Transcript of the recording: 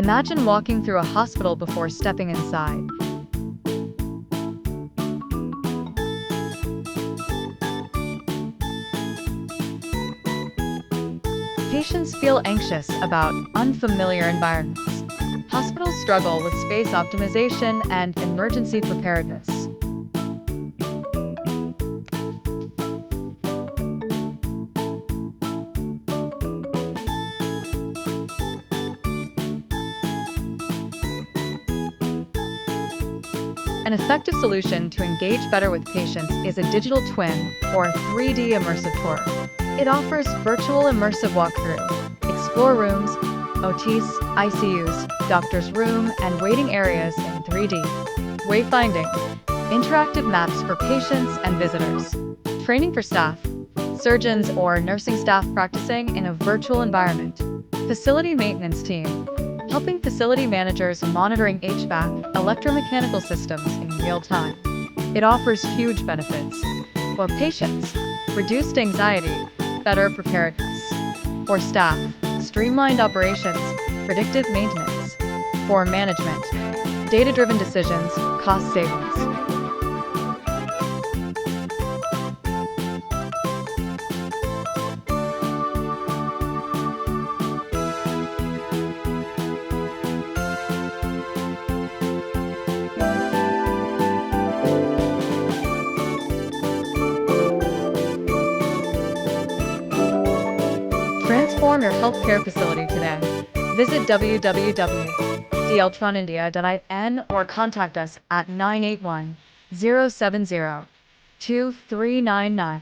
Imagine walking through a hospital before stepping inside. Patients feel anxious about unfamiliar environments. Hospitals struggle with space optimization and emergency preparedness. An effective solution to engage better with patients is a digital twin, or 3D immersive tour. It offers virtual immersive walkthrough, explore rooms, OTs, ICUs, doctor's room, and waiting areas in 3D. Wayfinding, interactive maps for patients and visitors. Training for staff, surgeons or nursing staff practicing in a virtual environment. Facility maintenance team, helping facility managers monitoring HVAC, electromechanical systems in real time. It offers huge benefits. For patients, reduced anxiety, better preparedness. For staff, streamlined operations, predictive maintenance. For management, data-driven decisions, cost savings. Transform your healthcare facility today. Visit www.dltronindia.in or contact us at 981-070-2399.